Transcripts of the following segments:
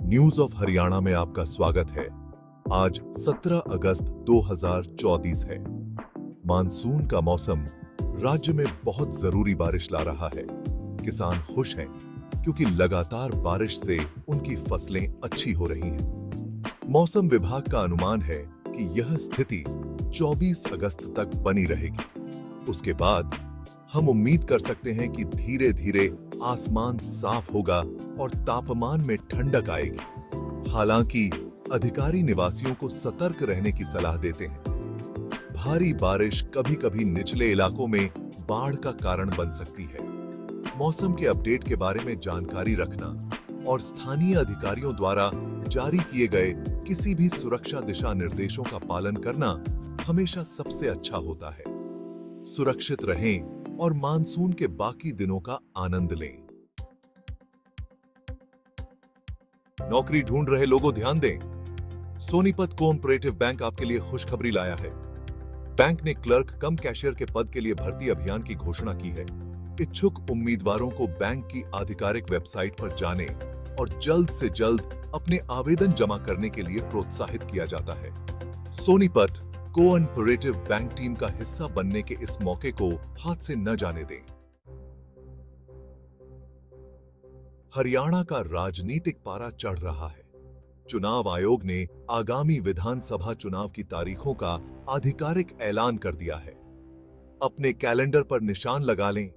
News of Haryana में आपका स्वागत है। आज 17 अगस्त 2024 है। मानसून का मौसम राज्य में बहुत जरूरी बारिश ला रहा है। किसान खुश हैं क्योंकि लगातार बारिश से उनकी फसलें अच्छी हो रही हैं। मौसम विभाग का अनुमान है कि यह स्थिति 24 अगस्त तक बनी रहेगी। उसके बाद हम उम्मीद कर सकते हैं कि धीरे धीरे आसमान साफ होगा और तापमान में ठंडक आएगी। हालांकि अधिकारी निवासियों को सतर्क रहने की सलाह देते हैं। भारी बारिश कभी-कभी निचले इलाकों में बाढ़ का कारण बन सकती है। मौसम के अपडेट के बारे में जानकारी रखना और स्थानीय अधिकारियों द्वारा जारी किए गए किसी भी सुरक्षा दिशा निर्देशों का पालन करना हमेशा सबसे अच्छा होता है। सुरक्षित रहें और मानसून के बाकी दिनों का आनंद लें। नौकरी ढूंढ रहे लोगों ध्यान दें। सोनीपत कोऑपरेटिव बैंक आपके लिए खुशखबरी लाया है। बैंक ने क्लर्क कम कैशियर के पद के लिए भर्ती अभियान की घोषणा की है। इच्छुक उम्मीदवारों को बैंक की आधिकारिक वेबसाइट पर जाने और जल्द से जल्द अपने आवेदन जमा करने के लिए प्रोत्साहित किया जाता है। सोनीपत कोऑपरेटिव बैंक टीम का हिस्सा बनने के इस मौके को हाथ से न जाने दें। हरियाणा का राजनीतिक पारा चढ़ रहा है। चुनाव आयोग ने आगामी विधानसभा चुनाव की तारीखों का आधिकारिक ऐलान कर दिया है। अपने कैलेंडर पर निशान लगा लें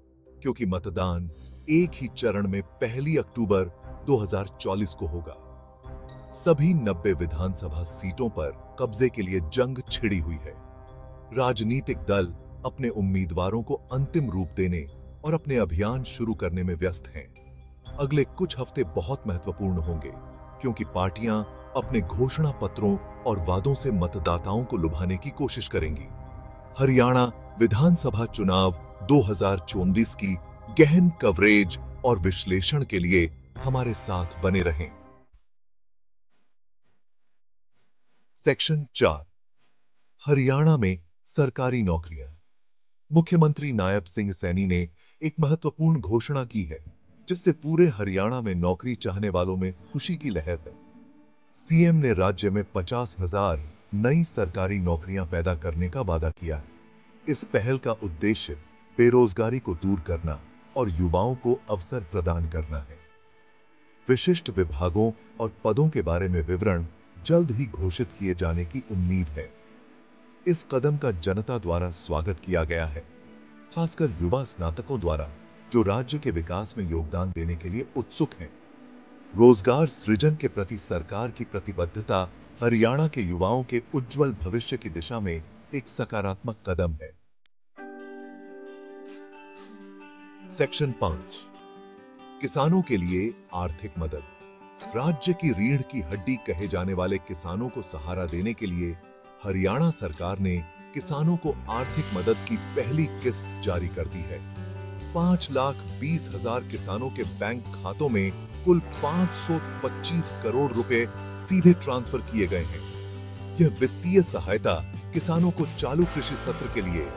क्योंकि मतदान एक ही चरण में 1 अक्टूबर 2024 को होगा। सभी 90 विधानसभा सीटों पर कब्जे के लिए जंग छिड़ी हुई है। राजनीतिक दल अपने उम्मीदवारों को अंतिम रूप देने और अपने अभियान शुरू करने में व्यस्त हैं। अगले कुछ हफ्ते बहुत महत्वपूर्ण होंगे क्योंकि पार्टियां अपने घोषणा पत्रों और वादों से मतदाताओं को लुभाने की कोशिश करेंगी। हरियाणा विधानसभा चुनाव 2024 की गहन कवरेज और विश्लेषण के लिए हमारे साथ बने रहें। सेक्शन 4 हरियाणा में सरकारी नौकरियां। मुख्यमंत्री नायब सिंह सैनी ने एक महत्वपूर्ण घोषणा की है जिससे पूरे हरियाणा में नौकरी चाहने वालों में खुशी की लहर है। सीएम ने राज्य में 50,000 नई सरकारी नौकरियां पैदा करने का वादा किया है। इस पहल का उद्देश्य बेरोजगारी को दूर करना और युवाओं को अवसर प्रदान करना है। विशिष्ट विभागों और पदों के बारे में विवरण जल्द ही घोषित किए जाने की उम्मीद है। इस कदम का जनता द्वारा स्वागत किया गया है, खासकर युवा स्नातकों द्वारा जो राज्य के विकास में योगदान देने के लिए उत्सुक हैं। रोजगार सृजन के प्रति सरकार की प्रतिबद्धता हरियाणा के युवाओं के उज्जवल भविष्य की दिशा में एक सकारात्मक कदम है। सेक्शन 5 किसानों के लिए आर्थिक मदद। राज्य की रीढ़ की हड्डी कहे जाने वाले किसानों को सहारा देने के लिए हरियाणा सरकार ने किसानों को आर्थिक मदद की पहली किस्त जारी कर दी है। 5,20,000 किसानों के बैंक खातों में कुल 525 करोड़ रुपए सीधे ट्रांसफर किए गए हैं। यह वित्तीय सहायता किसानों को चालू कृषि सत्र के लिए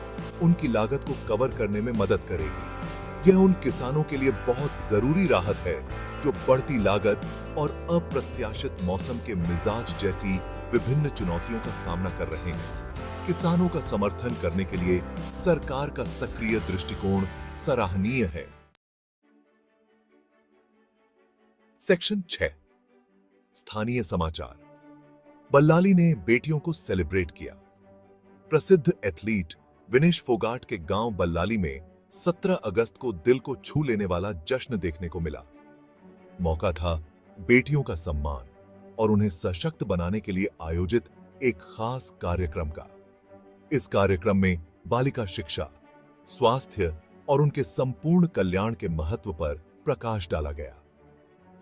उनकी लागत को कवर करने में मदद करेगी। यह उन किसानों के लिए बहुत जरूरी राहत है जो बढ़ती लागत और अप्रत्याशित मौसम के मिजाज जैसी विभिन्न चुनौतियों का सामना कर रहे हैं। किसानों का समर्थन करने के लिए सरकार का सक्रिय दृष्टिकोण सराहनीय है। सेक्शन 6 स्थानीय समाचार। बल्लाली ने बेटियों को सेलिब्रेट किया। प्रसिद्ध एथलीट विनेश फोगाट के गांव बल्लाली में 17 अगस्त को दिल को छू लेने वाला जश्न देखने को मिला। मौका था बेटियों का सम्मान और उन्हें सशक्त बनाने के लिए आयोजित एक खास कार्यक्रम का। इस कार्यक्रम में बालिका शिक्षा, स्वास्थ्य और उनके संपूर्ण कल्याण के महत्व पर प्रकाश डाला गया।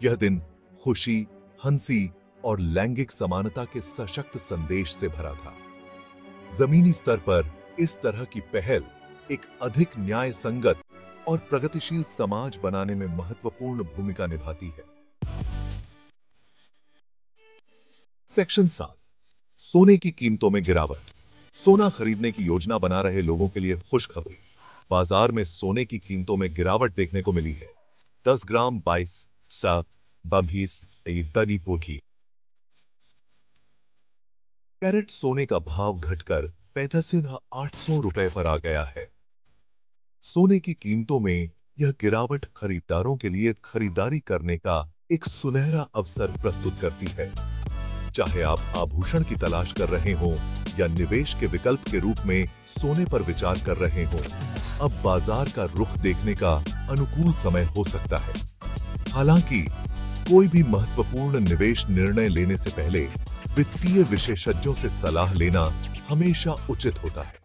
यह दिन खुशी, हंसी और लैंगिक समानता के सशक्त संदेश से भरा था। जमीनी स्तर पर इस तरह की पहल एक अधिक न्याय संगत और प्रगतिशील समाज बनाने में महत्वपूर्ण भूमिका निभाती है। सेक्शन 7 सोने की कीमतों में गिरावट। सोना खरीदने की योजना बना रहे लोगों के लिए खुशखबरी। बाजार में सोने की कीमतों में गिरावट देखने को मिली है। 10 ग्राम 22,000 बम्हीस तरी पोठी। कैरेट सोने का भाव घटकर 8500 रुपए पर आ गया है। सोने की कीमतों में यह गिरावट खरीदारों के लिए खरीदारी करने का एक सुनहरा अवसर प्रस्तुत करती है। चाहे आप आभूषण की तलाश कर रहे हों या निवेश के विकल्प के रूप में सोने पर विचार कर रहे हों, अब बाजार का रुख देखने का अनुकूल समय हो सकता है। हालांकि कोई भी महत्वपूर्ण निवेश निर्णय लेने से पहले वित्तीय विशेषज्ञों से सलाह लेना हमेशा उचित होता है।